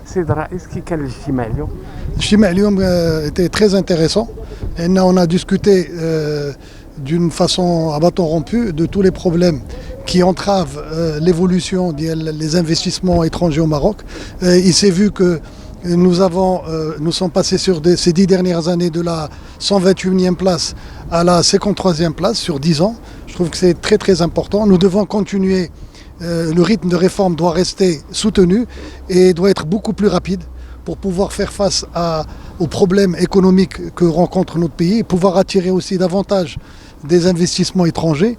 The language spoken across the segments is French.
سيد الرئيس كي كان الاجتماع اليوم؟ الاجتماع اليوم était très intéressant. On a discuté d'une façon à bâton rompu de tous les problèmes qui entravent l'évolution des investissements étrangers au Maroc. Il s'est vu que nous sommes passés sur ces 10 dernières années de la 121e place à la 53e place sur 10 ans. Je trouve que c'est très très important. Nous devons continuer. Le rythme de réforme doit rester soutenu et doit être beaucoup plus rapide pour pouvoir faire face aux problèmes économiques que rencontre notre pays et pouvoir attirer aussi davantage des investissements étrangers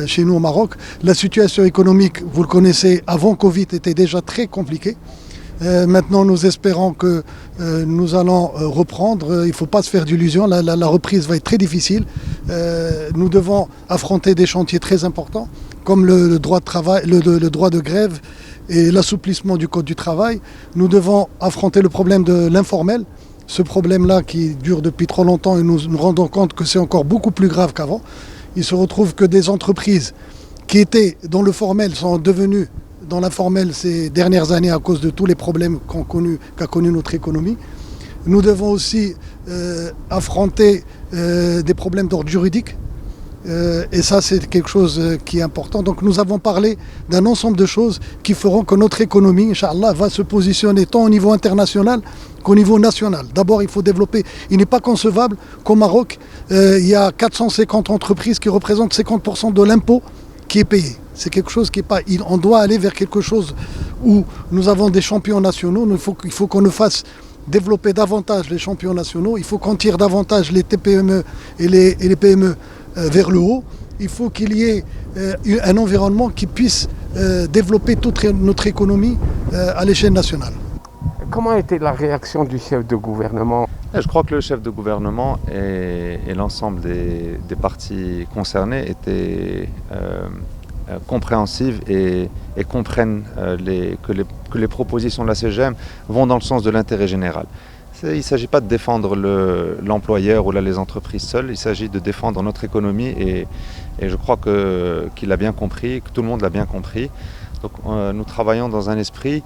chez nous au Maroc. La situation économique, vous le connaissez, avant Covid était déjà très compliquée. Maintenant, nous espérons que nous allons reprendre. Il ne faut pas se faire d'illusions. La reprise va être très difficile. Nous devons affronter des chantiers très importants, comme le droit de travail, le droit de grève et l'assouplissement du code du travail. Nous devons affronter le problème de l'informel. Ce problème-là qui dure depuis trop longtemps et nous nous rendons compte que c'est encore beaucoup plus grave qu'avant. Il se retrouve que des entreprises qui étaient dans le formel sont devenues dans l'informel ces dernières années à cause de tous les problèmes qu'a connu notre économie. Nous devons aussi affronter des problèmes d'ordre juridique. Et ça, c'est quelque chose qui est important. Donc nous avons parlé d'un ensemble de choses qui feront que notre économie, Inch'Allah, va se positionner tant au niveau international qu'au niveau national. D'abord, il faut développer. Il n'est pas concevable qu'au Maroc, il y a 450 entreprises qui représentent 50% de l'impôt qui est payé. C'est quelque chose qui est pas. On doit aller vers quelque chose où nous avons des champions nationaux. Il faut qu'on nous fasse développer davantage les champions nationaux. Il faut qu'on tire davantage les TPME et les PME vers le haut. Il faut qu'il y ait un environnement qui puisse développer toute notre économie à l'échelle nationale. Comment a été la réaction du chef de gouvernement? Je crois que le chef de gouvernement et l'ensemble des partis concernés étaient compréhensives et comprennent que les propositions de la CGM vont dans le sens de l'intérêt général. Il ne s'agit pas de défendre l'employeur ou les entreprises seules, il s'agit de défendre notre économie et je crois qu'il a bien compris, que tout le monde l'a bien compris. Donc nous travaillons dans un esprit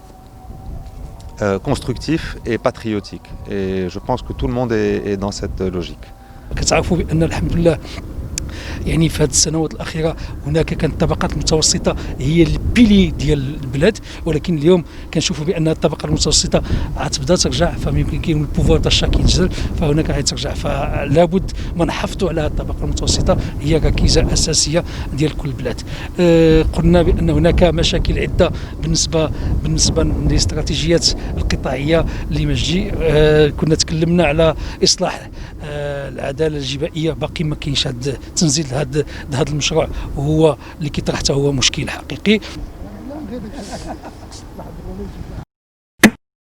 constructif et patriotique et je pense que tout le monde est dans cette logique. يعني في هذه السنوات الاخيره هناك كانت الطبقات المتوسطه هي البيلي ديال البلاد، ولكن اليوم كنشوفوا بان الطبقه المتوسطه غتبدا ترجع، فيمكن كاين البوفوار d'achat كيتجدد، فهناك غترجع، فلا بد ما نحافظوا على الطبقه المتوسطه هي ركيزه اساسيه ديال كل البلاد. قلنا بان هناك مشاكل عده بالنسبه للاستراتيجيات القطاعيه اللي مجي. كنا تكلمنا على اصلاح العداله الجبائيه، باقي ما كاينش هذا تنزيل هذا المشروع، وهو اللي كيطرح حتى هو مشكل حقيقي.